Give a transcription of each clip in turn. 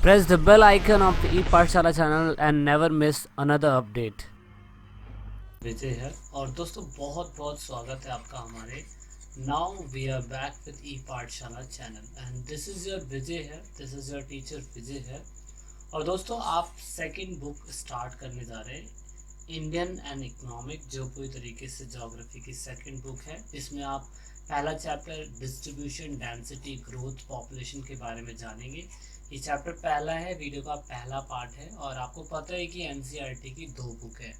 Press the bell icon of the ePathshala channel and never miss another update. विजय है और दोस्तों बहुत बहुत स्वागत है आपका हमारे now we are back with E Pathshala channel and this is your Vijay है, this is your teacher Vijay है। और दोस्तों आप सेकंड बुक स्टार्ट करने जा रहे हैं इंडियन एंड इकोनॉमिक, जो पूरी तरीके से ज्योग्राफी की सेकंड बुक है। इसमें आप पहला chapter distribution, density, growth, population के बारे में जानेंगे। ये चैप्टर पहला है, वीडियो का पहला पार्ट है और आपको पता है कि एनसीईआरटी की 2 बुक है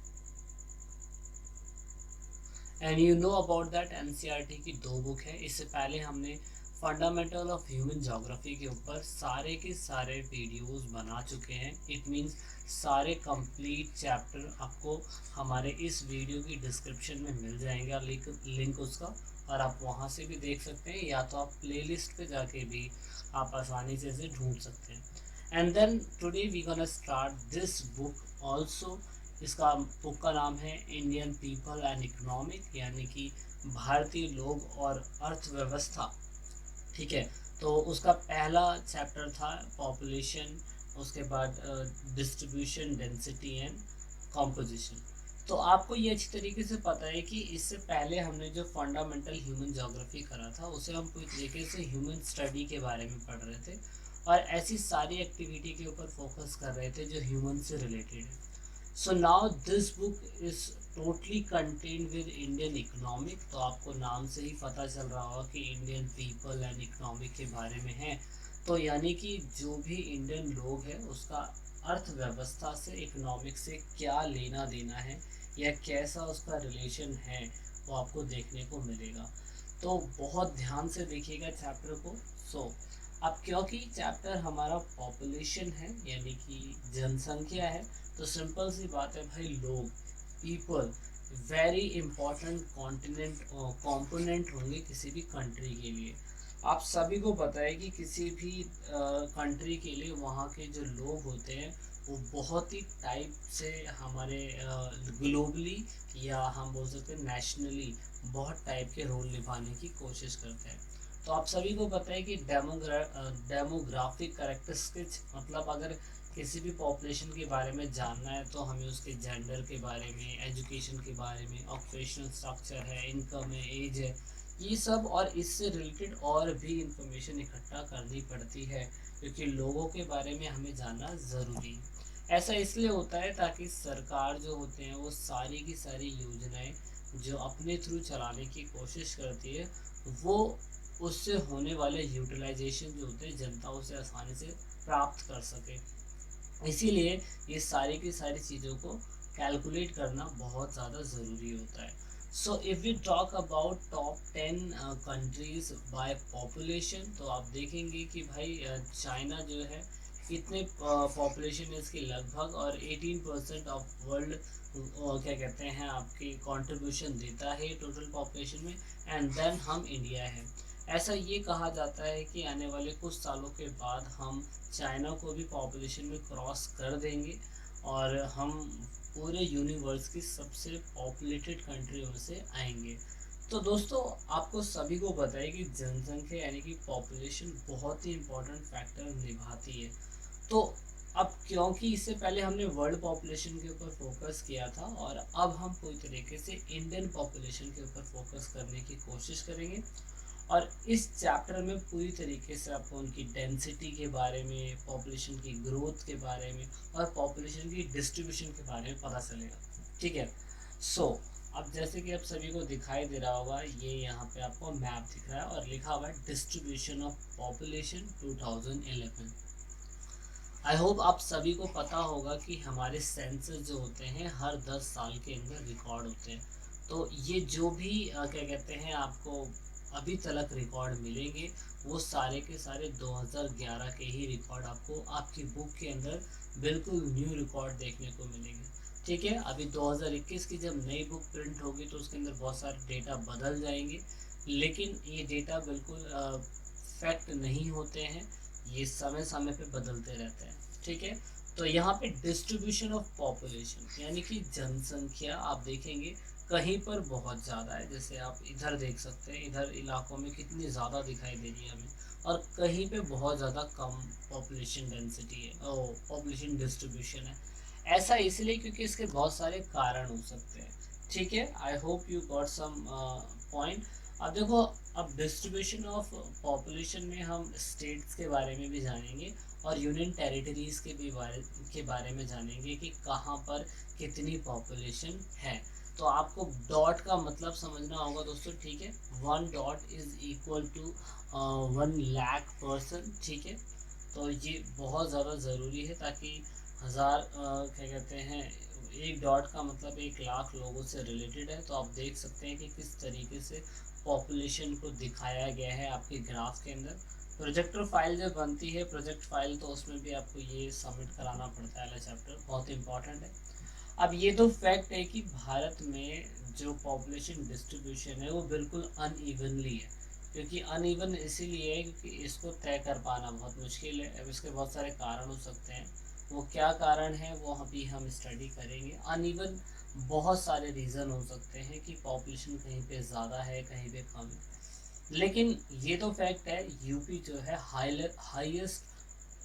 and you know about that. NCERT की 2 बुक है। इससे पहले हमने फंडामेंटल ऑफ ह्यूमन ज्योग्राफी के ऊपर सारे के सारे वीडियोस बना चुके हैं। इट मींस सारे कंप्लीट चैप्टर आपको हमारे इस वीडियो की डिस्क्रिप्शन में मिल जाएगा, लिंक उसका, और आप वहाँ से भी देख सकते हैं या तो आप प्लेलिस्ट पे जाके भी आप आसानी से इसे ढूंढ सकते हैं। And then today we gonna start this book also. इसका बुक का नाम है इंडियन पीपल एंड इकोनॉमिक, यानी कि भारतीय लोग और अर्थव्यवस्था। ठीक है, तो उसका पहला चैप्टर था पॉपुलेशन, उसके बाद डिस्ट्रीब्यूशन, डेंसिटी एंड कॉम्पोजिशन। तो आपको ये अच्छी तरीके से पता है कि इससे पहले हमने जो फंडामेंटल ह्यूमन ज्योग्राफी करा था उसे हम पूरी तरीके से ह्यूमन स्टडी के बारे में पढ़ रहे थे और ऐसी सारी एक्टिविटी के ऊपर फोकस कर रहे थे जो ह्यूमन से रिलेटेड है। So now this book is totally contained with Indian economic. तो आपको नाम से ही पता चल रहा होगा कि इंडियन पीपल एंड इकोनॉमिक के बारे में है। तो यानी कि जो भी इंडियन लोग हैं उसका अर्थव्यवस्था से, इकोनॉमिक से क्या लेना देना है या कैसा उसका रिलेशन है वो आपको देखने को मिलेगा। तो बहुत ध्यान से देखिएगा चैप्टर को। अब क्योंकि चैप्टर हमारा पॉपुलेशन है यानी कि जनसंख्या है, तो सिंपल सी बात है भाई, लोग, पीपल वेरी इंपॉर्टेंट कॉम्पोनेंट होंगे किसी भी कंट्री के लिए। आप सभी को पता है कि किसी भी कंट्री के लिए वहाँ के जो लोग होते हैं वो बहुत ही टाइप से हमारे ग्लोबली या हम बोल सकते हैं नेशनली बहुत टाइप के रोल निभाने की कोशिश करते हैं। तो आप सभी को पता है कि डेमोग्राफिक करेक्टरिस्टिक्स, मतलब अगर किसी भी पॉपुलेशन के बारे में जानना है तो हमें उसके जेंडर के बारे में, एजुकेशन के बारे में, ऑक्यूपेशनल स्ट्रक्चर है, इनकम है, एज है, ये सब और इससे रिलेटेड और भी इंफॉर्मेशन इकट्ठा करनी पड़ती है क्योंकि लोगों के बारे में हमें जानना ज़रूरी है। ऐसा इसलिए होता है ताकि सरकार जो होते हैं वो सारी की सारी योजनाएं जो अपने थ्रू चलाने की कोशिश करती है वो उससे होने वाले यूटिलाइजेशन जो होते हैं जनता उसे आसानी से प्राप्त कर सके। इसीलिए ये सारी की सारी चीज़ों को कैलकुलेट करना बहुत ज़्यादा ज़रूरी होता है। So if we talk about top 10 countries by population, तो आप देखेंगे कि भाई चाइना जो है कितने पॉपुलेशन है इसकी लगभग, और 18% ऑफ वर्ल्ड क्या कहते हैं आपकी कंट्रीब्यूशन देता है टोटल पॉपुलेशन में। एंड देन हम इंडिया है। ऐसा ये कहा जाता है कि आने वाले कुछ सालों के बाद हम चाइना को भी पॉपुलेशन में क्रॉस कर देंगे और हम पूरे यूनिवर्स की सबसे पॉपुलेटेड कंट्री में से आएंगे। तो दोस्तों आपको सभी को पता है कि जनसंख्या यानी कि पॉपुलेशन बहुत ही इम्पोर्टेंट फैक्टर निभाती है। तो अब क्योंकि इससे पहले हमने वर्ल्ड पॉपुलेशन के ऊपर फोकस किया था और अब हम पूरी तरीके से इंडियन पॉपुलेशन के ऊपर फोकस करने की कोशिश करेंगे और इस चैप्टर में पूरी तरीके से आपको उनकी डेंसिटी के बारे में, पॉपुलेशन की ग्रोथ के बारे में और पॉपुलेशन की डिस्ट्रीब्यूशन के बारे में पता चलेगा। ठीक है, सो अब जैसे कि आप सभी को दिखाई दे रहा होगा, ये यहाँ पे आपको मैप दिख रहा है और लिखा हुआ है distribution of population 2011। I hope आप सभी को पता होगा कि हमारे सेंसस जो होते हैं हर 10 साल के अंदर रिकॉर्ड होते हैं। तो ये जो भी क्या कहते हैं आपको अभी तक रिकॉर्ड मिलेंगे वो सारे के सारे 2011 के ही रिकॉर्ड आपको आपकी बुक के अंदर बिल्कुल न्यू रिकॉर्ड देखने को मिलेंगे। ठीक है, अभी 2021 की जब नई बुक प्रिंट होगी तो उसके अंदर बहुत सारे डेटा बदल जाएंगे, लेकिन ये डेटा बिल्कुल फैक्ट नहीं होते हैं, ये समय समय पे बदलते रहते हैं। ठीक है, तो यहाँ पे डिस्ट्रीब्यूशन ऑफ पॉपुलेशन यानी कि जनसंख्या आप देखेंगे कहीं पर बहुत ज़्यादा है, जैसे आप इधर देख सकते हैं, इधर इलाकों में कितनी ज़्यादा दिखाई दे रही है हमें, और कहीं पे बहुत ज़्यादा कम पॉपुलेशन डेंसिटी है, पॉपुलेशन डिस्ट्रीब्यूशन है। ऐसा इसलिए क्योंकि इसके बहुत सारे कारण हो सकते हैं। ठीक है, I hope you got some point. अब देखो, अब डिस्ट्रीब्यूशन ऑफ पॉपुलेशन में हम स्टेट्स के बारे में भी जानेंगे और यूनियन टेरिटरीज के बारे में जानेंगे कि कहाँ पर कितनी पॉपुलेशन है। तो आपको डॉट का मतलब समझना होगा दोस्तों, ठीक है। 1 dot is equal to 1 lakh person, ठीक है। तो ये बहुत ज़्यादा ज़रूरी है ताकि क्या कहते हैं, 1 डॉट का मतलब 1 लाख लोगों से रिलेटेड है। तो आप देख सकते हैं कि किस तरीके से पॉपुलेशन को दिखाया गया है आपके ग्राफ के अंदर। प्रोजेक्टर फाइल जब बनती है, प्रोजेक्ट फाइल, तो उसमें भी आपको ये सबमिट कराना पड़ता है, वाला चैप्टर बहुत इंपॉर्टेंट है। अब ये तो फैक्ट है कि भारत में जो पॉपुलेशन डिस्ट्रीब्यूशन है वो बिल्कुल अनइवनली है। क्योंकि अनइवन इसीलिए है क्योंकि इसको तय कर पाना बहुत मुश्किल है। अब इसके बहुत सारे कारण हो सकते हैं, वो क्या कारण है वो अभी हम स्टडी करेंगे। अनइवन बहुत सारे रीज़न हो सकते हैं कि पॉपुलेशन कहीं पे ज़्यादा है, कहीं पे कम है। लेकिन ये तो फैक्ट है, यूपी जो है हाईएस्ट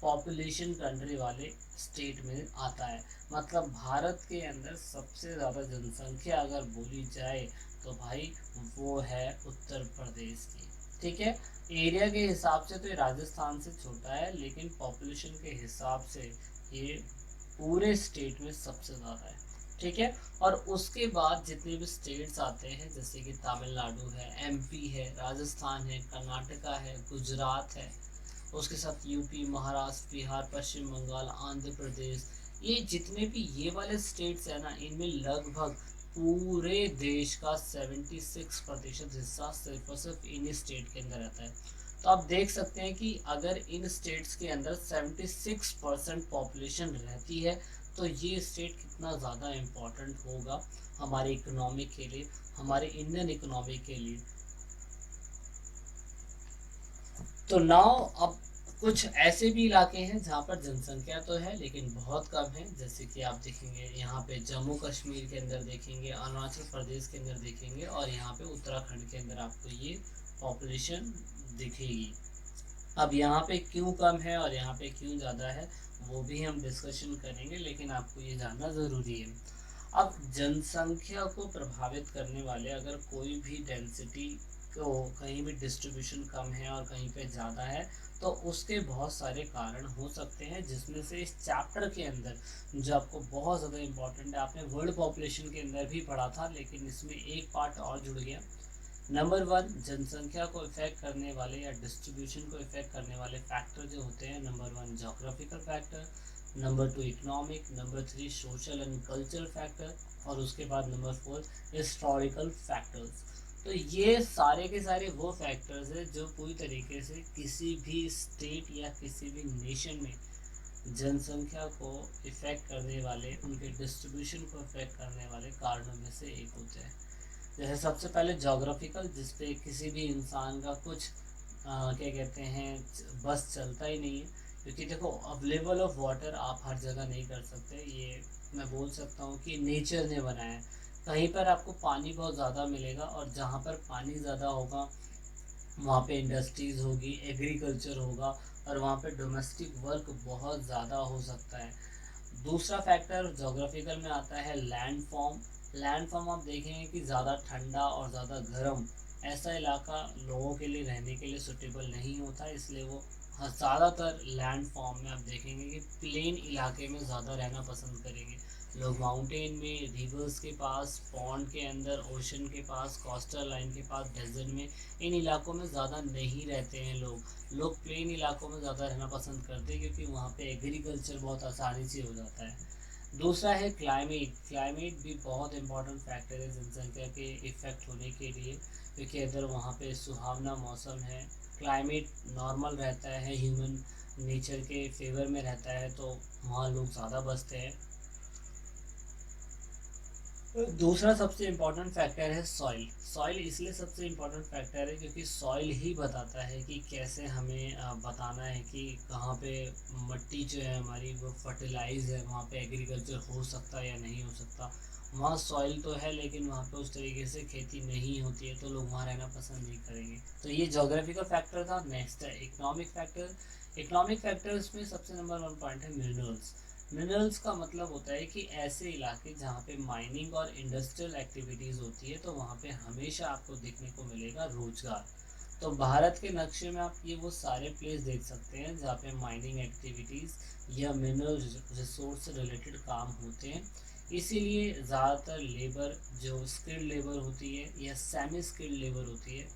पॉपुलेशन कंट्री वाले स्टेट में आता है। मतलब भारत के अंदर सबसे ज़्यादा जनसंख्या अगर बोली जाए तो भाई वो है उत्तर प्रदेश की, ठीक है। एरिया के हिसाब से तो ये राजस्थान से छोटा है, लेकिन पॉपुलेशन के हिसाब से ये पूरे स्टेट में सबसे ज़्यादा है, ठीक है। और उसके बाद जितने भी स्टेट्स आते हैं, जैसे कि तमिलनाडु है, एमपी है, राजस्थान है, कर्नाटका है, गुजरात है, उसके साथ यूपी, महाराष्ट्र, बिहार, पश्चिम बंगाल, आंध्र प्रदेश, ये जितने भी ये वाले स्टेट्स हैं ना, इनमें लगभग पूरे देश का 76% हिस्सा सिर्फ और सिर्फ इन स्टेट के अंदर रहता है। तो आप देख सकते हैं कि अगर इन स्टेट्स के अंदर 76% पॉपुलेशन रहती है तो ये स्टेट कितना ज़्यादा इम्पोर्टेंट होगा हमारी इकोनॉमी के लिए, हमारे इंडियन इकोनॉमी के लिए। तो नाउ अब कुछ ऐसे भी इलाके हैं जहाँ पर जनसंख्या तो है लेकिन बहुत कम है, जैसे कि आप देखेंगे यहाँ पे जम्मू कश्मीर के अंदर देखेंगे, अरुणाचल प्रदेश के अंदर देखेंगे, और यहाँ पे उत्तराखंड के अंदर आपको ये पॉपुलेशन दिखेगी। अब यहाँ पे क्यों कम है और यहाँ पे क्यों ज़्यादा है वो भी हम डिस्कशन करेंगे, लेकिन आपको ये जानना ज़रूरी है। अब जनसंख्या को प्रभावित करने वाले अगर कोई भी डेंसिटी को कहीं भी डिस्ट्रीब्यूशन कम है और कहीं पे ज़्यादा है तो उसके बहुत सारे कारण हो सकते हैं, जिसमें से इस चैप्टर के अंदर जो आपको बहुत ज़्यादा इम्पोर्टेंट है, आपने वर्ल्ड पॉपुलेशन के अंदर भी पढ़ा था लेकिन इसमें एक पार्ट और जुड़ गया। नंबर 1, जनसंख्या को इफेक्ट करने वाले या डिस्ट्रीब्यूशन को इफेक्ट करने वाले फैक्टर जो होते हैं, number 1 geographical factor, number 2 economic, number 3 social and cultural factor, और उसके बाद नंबर 4 हिस्टोरिकल फैक्टर्स। तो ये सारे के सारे वो फैक्टर्स हैं जो पूरी तरीके से किसी भी स्टेट या किसी भी नेशन में जनसंख्या को इफेक्ट करने वाले, उनके डिस्ट्रीब्यूशन को इफेक्ट करने वाले कारणों में से एक होते हैं। जैसे सबसे पहले जोग्राफिकल, जिसपे किसी भी इंसान का कुछ क्या कहते हैं बस चलता ही नहीं है, क्योंकि देखो अवेलेबल ऑफ वाटर आप हर जगह नहीं कर सकते। ये मैं बोल सकता हूँ कि नेचर ने बनाया है। कहीं पर आपको पानी बहुत ज़्यादा मिलेगा और जहाँ पर पानी ज़्यादा होगा वहाँ पे इंडस्ट्रीज़ होगी, एग्रीकल्चर होगा, और वहाँ पे डोमेस्टिक वर्क बहुत ज़्यादा हो सकता है। दूसरा फैक्टर जोग्राफिकल में आता है लैंड फॉर्म। लैंड फॉर्म आप देखेंगे कि ज़्यादा ठंडा और ज़्यादा गर्म ऐसा इलाका लोगों के लिए रहने के लिए सूटेबल नहीं होता, इसलिए वो ज़्यादातर लैंड फॉर्म में आप देखेंगे कि प्लेन इलाके में ज़्यादा रहना पसंद करेंगे लोग। माउंटेन में, रिवर्स के पास, पॉन्ड के अंदर, ओशन के पास, कोस्टल लाइन के पास, डेजर्ट में, इन इलाकों में ज़्यादा नहीं रहते हैं लोग प्लेन इलाकों में ज़्यादा रहना पसंद करते हैं क्योंकि वहाँ पे एग्रीकल्चर बहुत आसानी से हो जाता है। दूसरा है क्लाइमेट। क्लाइमेट भी बहुत इंपॉर्टेंट फैक्टर है जनसंख्या के इफ़ेक्ट होने के लिए, क्योंकि अगर वहाँ पे सुहावना मौसम है, क्लाइमेट नॉर्मल रहता है, ह्यूमन नेचर के फेवर में रहता है, तो वहाँ लोग ज़्यादा बसते हैं। दूसरा सबसे इम्पोर्टेंट फैक्टर है सॉइल। सॉइल इसलिए सबसे इम्पोर्टेंट फैक्टर है क्योंकि सॉइल ही बताता है कि कैसे हमें बताना है कि कहाँ पे मिट्टी जो है हमारी वो फर्टिलाइज है, वहाँ पे एग्रीकल्चर हो सकता है या नहीं हो सकता। वहाँ सॉइल तो है लेकिन वहाँ पे उस तरीके से खेती नहीं होती है, तो लोग वहाँ रहना पसंद नहीं करेंगे। तो ये जोग्राफिकल फैक्टर था। नेक्स्ट है इकोनॉमिक फैक्टर। इकोनॉमिक फैक्टर्स में सबसे नंबर वन पॉइंट है मिनरल्स। मिनरल्स का मतलब होता है कि ऐसे इलाके जहाँ पे माइनिंग और इंडस्ट्रियल एक्टिविटीज़ होती है, तो वहाँ पे हमेशा आपको देखने को मिलेगा रोजगार। तो भारत के नक्शे में आप ये वो सारे प्लेस देख सकते हैं जहाँ पे माइनिंग एक्टिविटीज़ या मिनरल रिसोर्स से रिलेटेड काम होते हैं। इसीलिए ज़्यादातर लेबर जो स्किल्ड लेबर होती है या सेमी स्किल्ड लेबर होती है,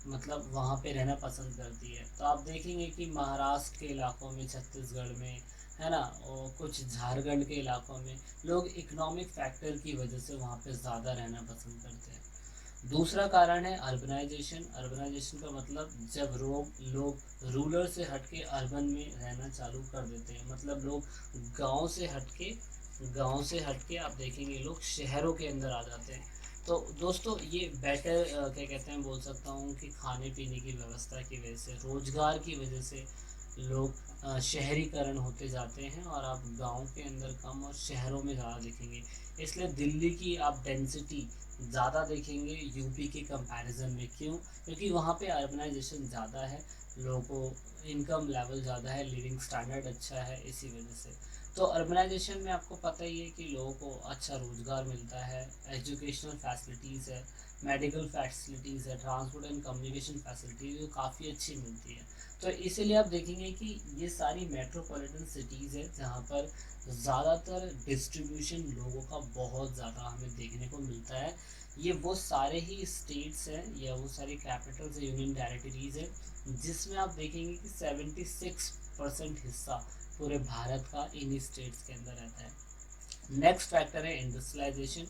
मतलब वहाँ पे रहना पसंद करती है। तो आप देखेंगे कि महाराष्ट्र के इलाकों में, छत्तीसगढ़ में, है ना, और कुछ झारखंड के इलाकों में लोग इकोनॉमिक फैक्टर की वजह से वहाँ पे ज़्यादा रहना पसंद करते हैं। दूसरा कारण है अर्बनाइजेशन। अर्बनाइजेशन का मतलब जब लोग रूरल से हटके अर्बन में रहना चालू कर देते हैं, मतलब लोग गांव से हटके आप देखेंगे लोग शहरों के अंदर आ जाते हैं। तो दोस्तों ये बेटर क्या कहते हैं, बोल सकता हूँ कि खाने पीने की व्यवस्था की वजह से, रोजगार की वजह से लोग शहरीकरण होते जाते हैं और आप गांव के अंदर कम और शहरों में ज़्यादा देखेंगे। इसलिए दिल्ली की आप डेंसिटी ज़्यादा देखेंगे यूपी के कंपैरिजन में। क्यों? क्योंकि वहाँ पे अर्बनाइजेशन ज़्यादा है, लोगों को इनकम लेवल ज़्यादा है, लिविंग स्टैंडर्ड अच्छा है, इसी वजह से। तो अर्बनाइजेशन में आपको पता ही है कि लोगों को अच्छा रोज़गार मिलता है, एजुकेशनल फैसिलिटीज़ है, मेडिकल फैसिलिटीज़ है, ट्रांसपोर्ट एंड कम्युनिकेशन फैसिलिटीज़ जो काफ़ी अच्छी मिलती है। तो इसीलिए आप देखेंगे कि ये सारी मेट्रोपॉलिटन सिटीज़ है जहाँ पर ज़्यादातर डिस्ट्रीब्यूशन लोगों का बहुत ज़्यादा हमें देखने को मिलता है। ये वो सारे ही स्टेट्स हैं या वो सारी कैपिटल्स यूनियन टेरिटरीज़ है जिसमें आप देखेंगे कि 76% हिस्सा पूरे भारत का इन्हीं स्टेट्स के अंदर रहता है। नेक्स्ट फैक्टर है इंडस्ट्रियलाइजेशन।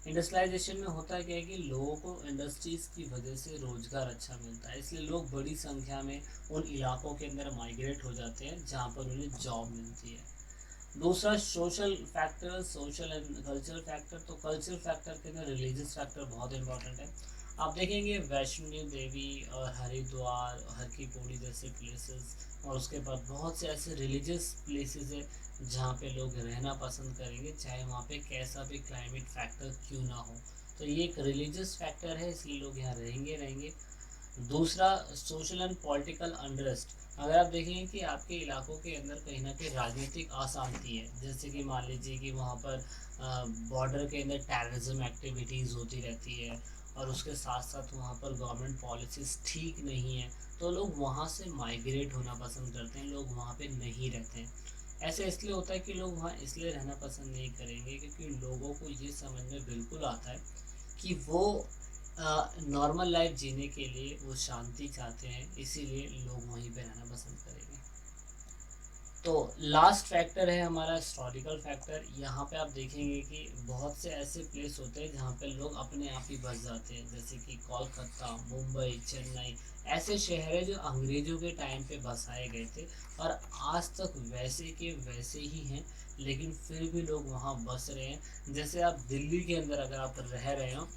इंडस्ट्रियलाइजेशन में होता क्या है कि लोगों को इंडस्ट्रीज़ की वजह से रोज़गार अच्छा मिलता है, इसलिए लोग बड़ी संख्या में उन इलाकों के अंदर माइग्रेट हो जाते हैं जहाँ पर उन्हें जॉब मिलती है। दूसरा social factor, social and cultural factor. तो कल्चरल फैक्टर के अंदर रिलीजियस फैक्टर बहुत इंपॉर्टेंट है। आप देखेंगे वैष्णो देवी और हरिद्वार, हर की पौड़ी जैसे प्लेसेस, और उसके बाद बहुत से ऐसे रिलीजियस प्लेसेस है जहाँ पे लोग रहना पसंद करेंगे, चाहे वहाँ पे कैसा भी क्लाइमेट फैक्टर क्यों ना हो। तो ये एक रिलीजियस फैक्टर है, इसलिए लोग यहाँ रहेंगे। दूसरा सोशल एंड पॉलिटिकल अनरेस्ट। अगर आप देखेंगे कि आपके इलाकों के अंदर कहीं ना कहीं राजनीतिक अशांति है, जैसे कि मान लीजिए कि वहाँ पर बॉर्डर के अंदर टेररिज्म एक्टिविटीज़ होती रहती है और उसके साथ साथ वहाँ पर गवर्नमेंट पॉलिसीज़ ठीक नहीं है, तो लोग वहाँ से माइग्रेट होना पसंद करते हैं, लोग वहाँ पे नहीं रहते हैं। ऐसे इसलिए होता है कि लोग वहाँ इसलिए रहना पसंद नहीं करेंगे क्योंकि लोगों को ये समझ में बिल्कुल आता है कि वो नॉर्मल लाइफ जीने के लिए वो शांति चाहते हैं, इसीलिए लोग वहीं पे रहना पसंद करेंगे। तो लास्ट फैक्टर है हमारा हिस्टोरिकल फैक्टर। यहाँ पे आप देखेंगे कि बहुत से ऐसे प्लेस होते हैं जहाँ पे लोग अपने आप ही बस जाते हैं, जैसे कि कोलकाता, मुंबई, चेन्नई, ऐसे शहर है जो अंग्रेज़ों के टाइम पे बसाए गए थे और आज तक वैसे के वैसे ही हैं, लेकिन फिर भी लोग वहाँ बस रहे हैं। जैसे आप दिल्ली के अंदर अगर आप रह रहे हो,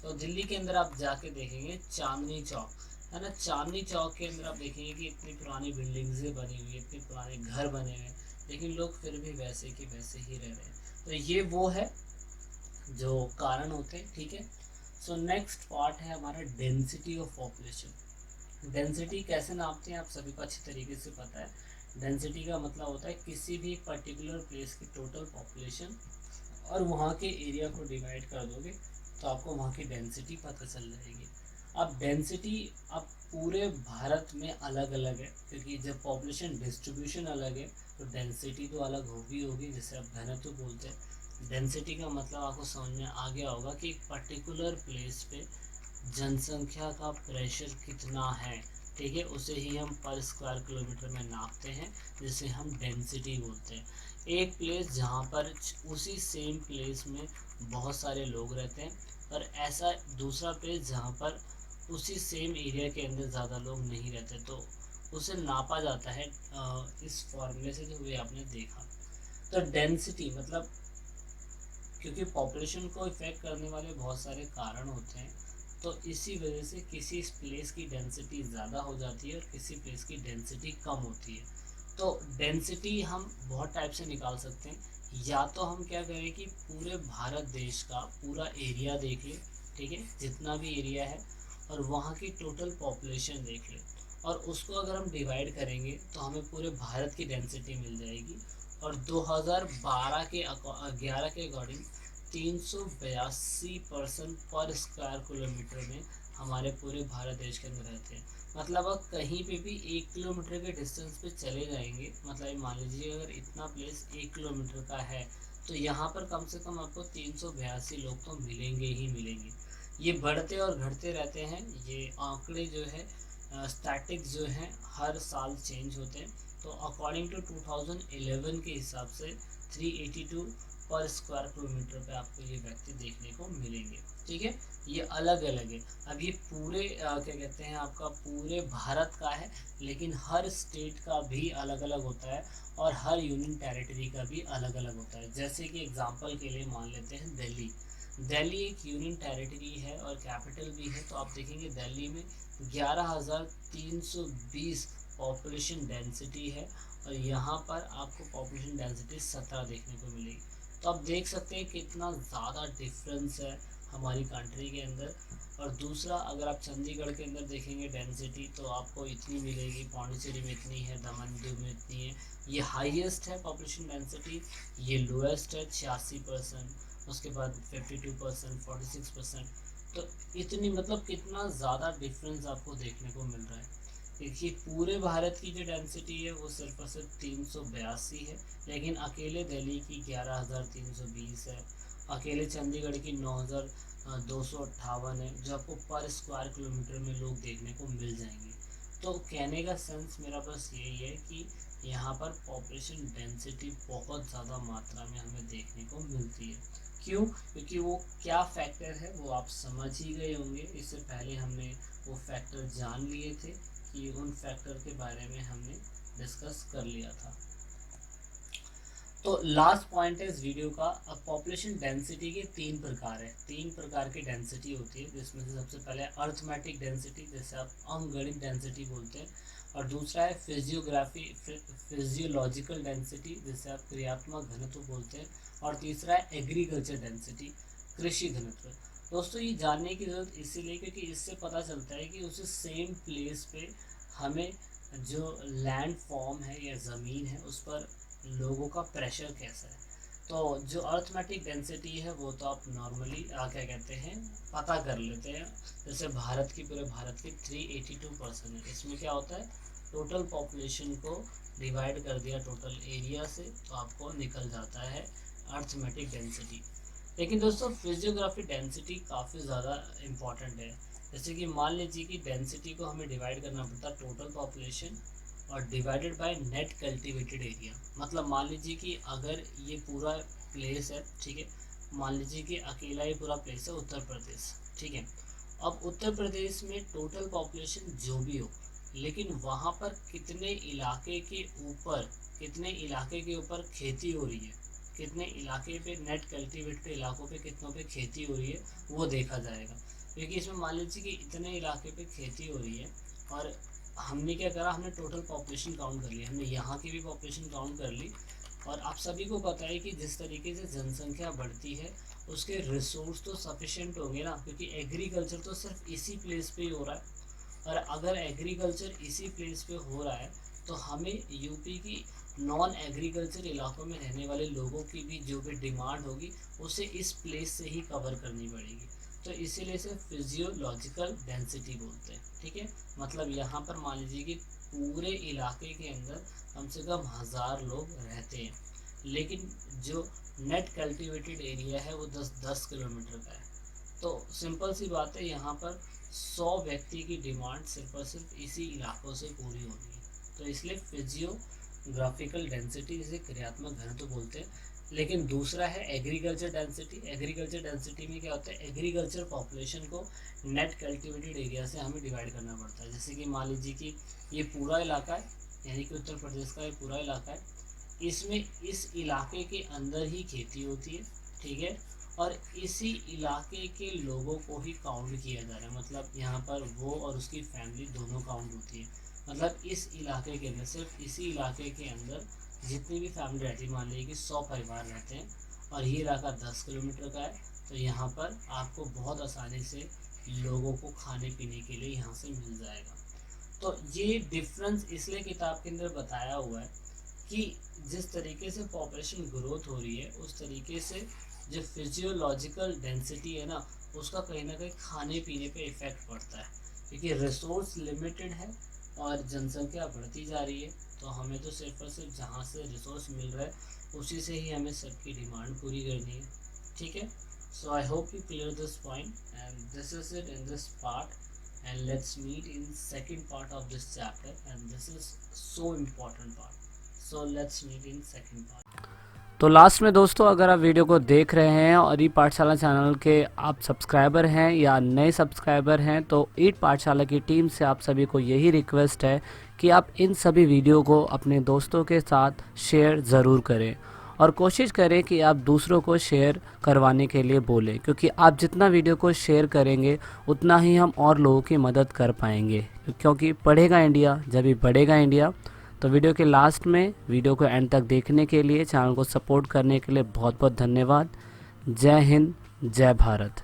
तो दिल्ली के अंदर आप जाके देखेंगे चांदनी चौक, है ना, चांदनी चौक के अंदर आप देखेंगे कि इतनी पुरानी बिल्डिंग्सें बनी हुई है, इतने पुराने घर बने हुए हैं, लेकिन लोग फिर भी वैसे के वैसे ही रह रहे हैं। तो ये वो है जो कारण होते हैं, ठीक है। सो नेक्स्ट पार्ट है हमारा डेंसिटी ऑफ पॉपुलेशन। डेंसिटी कैसे नापते हैं आप सभी को अच्छी तरीके से पता है। डेंसिटी का मतलब होता है किसी भी एक पर्टिकुलर प्लेस की टोटल पॉपुलेशन, और वहाँ के एरिया को डिवाइड कर दोगे तो आपको वहाँ की डेंसिटी पता चल जाएगी। अब डेंसिटी अब पूरे भारत में अलग अलग है, क्योंकि जब पॉपुलेशन डिस्ट्रीब्यूशन अलग है तो डेंसिटी तो अलग होगी, जैसे आप घनत्व बोलते हैं। डेंसिटी का मतलब आपको समझ में आ गया होगा कि एक पर्टिकुलर प्लेस पे जनसंख्या का प्रेशर कितना है, ठीक है, उसे ही हम पर स्क्वायर किलोमीटर में नापते हैं, जिसे हम डेंसिटी बोलते हैं। एक प्लेस जहाँ पर उसी सेम प्लेस में बहुत सारे लोग रहते हैं, और ऐसा दूसरा प्लेस जहाँ पर उसी सेम एरिया के अंदर ज़्यादा लोग नहीं रहते, तो उसे नापा जाता है इस फॉर्मूले से जो भी आपने देखा। तो डेंसिटी मतलब क्योंकि पॉपुलेशन को इफेक्ट करने वाले बहुत सारे कारण होते हैं, तो इसी वजह से किसी प्लेस की डेंसिटी ज़्यादा हो जाती है और किसी प्लेस की डेंसिटी कम होती है। तो डेंसिटी हम बहुत टाइप से निकाल सकते हैं। या तो हम क्या करें कि पूरे भारत देश का पूरा एरिया देख लें, ठीक है, जितना भी एरिया है, और वहाँ की टोटल पॉपुलेशन देख लें, और उसको अगर हम डिवाइड करेंगे तो हमें पूरे भारत की डेंसिटी मिल जाएगी। और 2012 के 11 के अकॉर्डिंग 382 पर्सन पर स्क्वायर किलोमीटर में हमारे पूरे भारत देश के अंदर रहते हैं। मतलब अब कहीं पे भी 1 किलोमीटर के डिस्टेंस पे चले जाएंगे, मतलब मान लीजिए अगर इतना प्लेस 1 किलोमीटर का है, तो यहाँ पर कम से कम आपको 382 लोग तो मिलेंगे ही मिलेंगे। ये बढ़ते और घटते रहते हैं, ये आंकड़े जो है स्टैटिक जो हैं हर साल चेंज होते हैं। तो अकॉर्डिंग टू 2011 के हिसाब से 382 पर स्क्वायर किलोमीटर पे आपको ये व्यक्ति देखने को मिलेंगे, ठीक है। ये अलग अलग है। अब ये पूरे क्या कहते हैं आपका पूरे भारत का है, लेकिन हर स्टेट का भी अलग अलग होता है और हर यूनियन टेरिटरी का भी अलग अलग होता है। जैसे कि एग्जांपल के लिए मान लेते हैं दिल्ली। दिल्ली एक यूनियन टेरिटरी है और कैपिटल भी है, तो आप देखेंगे दिल्ली में 11,320 पॉपुलेशन डेंसिटी है और यहाँ पर आपको पॉपुलेशन डेंसिटी 17 देखने को मिलेगी। तो आप देख सकते हैं कितना ज़्यादा डिफरेंस है हमारी कंट्री के अंदर। और दूसरा, अगर आप चंडीगढ़ के अंदर देखेंगे डेंसिटी, तो आपको इतनी मिलेगी, पौंडीचेरी में इतनी है, दमन दीव में इतनी है। ये हाईएस्ट है पॉपुलेशन डेंसिटी, ये लोएस्ट है 86%, उसके बाद 52%, 46%। तो इतनी मतलब कितना ज़्यादा डिफरेंस आपको देखने को मिल रहा है। देखिए पूरे भारत की जो डेंसिटी है वो सिर्फ और सिर्फ 382 है, लेकिन अकेले दिल्ली की 11,320 है, अकेले चंडीगढ़ की 9,258 है, जो आपको पर स्क्वायर किलोमीटर में लोग देखने को मिल जाएंगे। तो कहने का सेंस मेरा बस यही है कि यहाँ पर पॉपुलेशन डेंसिटी बहुत ज़्यादा मात्रा में हमें देखने को मिलती है। क्यों? क्योंकि वो क्या फैक्टर है वो आप समझ ही गए होंगे। इससे पहले हमने वो फैक्टर जान लिए थे कि उन फैक्टर के बारे में हमने डिस्कस कर लिया था। तो लास्ट पॉइंट है इस वीडियो का, अब पॉपुलेशन डेंसिटी के 3 प्रकार है। 3 प्रकार की डेंसिटी होती है, जिसमें से सबसे पहले अर्थमेटिक डेंसिटी, जैसे आप अंकगणित डेंसिटी बोलते हैं, और दूसरा है फिजियोलॉजिकल डेंसिटी, जिसे आप क्रियात्मक घनत्व बोलते हैं, और तीसरा है एग्रीकल्चर डेंसिटी, कृषि घनत्व। दोस्तों ये जानने की ज़रूरत इसीलिए क्योंकि इससे पता चलता है कि उस सेम प्लेस पे हमें जो लैंड फॉर्म है या ज़मीन है उस पर लोगों का प्रेशर कैसा है। तो जो अर्थमेटिक डेंसिटी है वो तो आप नॉर्मली क्या कहते हैं पता कर लेते हैं। जैसे भारत की पूरे भारत की 382% है, इसमें क्या होता है टोटल पॉपुलेशन को डिवाइड कर दिया टोटल एरिया से, तो आपको निकल जाता है अर्थमेटिक डेंसिटी। लेकिन दोस्तों फिजियोग्राफिक डेंसिटी काफ़ी ज़्यादा इम्पॉर्टेंट है। जैसे कि मान लीजिए कि डेंसिटी को हमें डिवाइड करना पड़ता है टोटल पॉपुलेशन और divided by net cultivated area. मतलब मान लीजिए कि अगर ये पूरा प्लेस है, ठीक है, मान लीजिए कि अकेला ये पूरा प्लेस है उत्तर प्रदेश, ठीक है। अब उत्तर प्रदेश में टोटल पॉपुलेशन जो भी हो, लेकिन वहाँ पर कितने इलाके के ऊपर खेती हो रही है, कितने इलाके पे नेट कल्टीवेटेड इलाकों पे कितनों पे खेती हो रही है वो देखा जाएगा। क्योंकि इसमें मान लीजिए कि इतने इलाके पे खेती हो रही है और हमने क्या करा, हमने टोटल पॉपुलेशन काउंट कर लिया, हमने यहाँ की भी पॉपुलेशन काउंट कर ली। और आप सभी को पता है कि जिस तरीके से जनसंख्या बढ़ती है उसके रिसोर्स तो सफिशिएंट होंगे ना, क्योंकि एग्रीकल्चर तो सिर्फ इसी प्लेस पे ही हो रहा है। और अगर एग्रीकल्चर इसी प्लेस पे हो रहा है तो हमें यूपी की नॉन एग्रीकल्चर इलाकों में रहने वाले लोगों की भी जो भी डिमांड होगी उसे इस प्लेस से ही कवर करनी पड़ेगी। तो इसीलिए इसे फिजियोलॉजिकल डेंसिटी बोलते हैं, ठीक है। मतलब यहाँ पर मान लीजिए कि पूरे इलाके के अंदर कम से कम 1000 लोग रहते हैं, लेकिन जो नेट कल्टीवेटेड एरिया है वो 10 किलोमीटर का है। तो सिंपल सी बात है, यहाँ पर 100 व्यक्ति की डिमांड सिर्फ और सिर्फ इसी इलाकों से पूरी होनी है। तो इसलिए फिजियोग्राफिकल डेंसिटी जिसे क्रियात्मक घनत्व बोलते हैं। लेकिन दूसरा है एग्रीकल्चर डेंसिटी। एग्रीकल्चर डेंसिटी में क्या होता है, एग्रीकल्चर पॉपुलेशन को नेट कल्टीवेटेड एरिया से हमें डिवाइड करना पड़ता है। जैसे कि मान लीजिए कि ये पूरा इलाका है, यानी कि उत्तर प्रदेश का ये पूरा इलाका है, इसमें इस इलाके के अंदर ही खेती होती है, ठीक है। और इसी इलाके के लोगों को ही काउंट किया जा रहा है। मतलब यहाँ पर वो और उसकी फैमिली दोनों काउंट होती है। मतलब इस इलाके के अंदर, सिर्फ इसी इलाके के अंदर जितनी भी फैमिली रहती है, मान लीजिए कि 100 परिवार रहते हैं और ये इलाका 10 किलोमीटर का है, तो यहाँ पर आपको बहुत आसानी से लोगों को खाने पीने के लिए यहाँ से मिल जाएगा। तो ये डिफरेंस इसलिए किताब के अंदर बताया हुआ है कि जिस तरीके से पॉपुलेशन ग्रोथ हो रही है, उस तरीके से जो फिजियोलॉजिकल डेंसिटी है ना, उसका कहीं ना कहीं खाने पीने पे इफ़ेक्ट पड़ता है, क्योंकि रिसोर्स लिमिटेड है और जनसंख्या बढ़ती जा रही है। तो हमें तो सिर्फ और सिर्फ जहाँ से रिसोर्स मिल रहा है उसी से ही हमें सबकी डिमांड पूरी करनी है। ठीक है, so I hope you clear this point and this is it in this part, and let's meet in second part of this chapter, and this is so important part, so let's meet in second part. तो last में दोस्तों, अगर आप video को देख रहे हैं और ई पाठशाला चैनल के आप सब्सक्राइबर हैं या नए सब्सक्राइबर हैं, तो ई पाठशाला की टीम से आप सभी को यही रिक्वेस्ट है कि आप इन सभी वीडियो को अपने दोस्तों के साथ शेयर ज़रूर करें और कोशिश करें कि आप दूसरों को शेयर करवाने के लिए बोलें, क्योंकि आप जितना वीडियो को शेयर करेंगे उतना ही हम और लोगों की मदद कर पाएंगे, क्योंकि पढ़ेगा इंडिया जब भी बढ़ेगा इंडिया। तो वीडियो के लास्ट में वीडियो को एंड तक देखने के लिए, चैनल को सपोर्ट करने के लिए बहुत बहुत धन्यवाद। जय हिंद, जय भारत।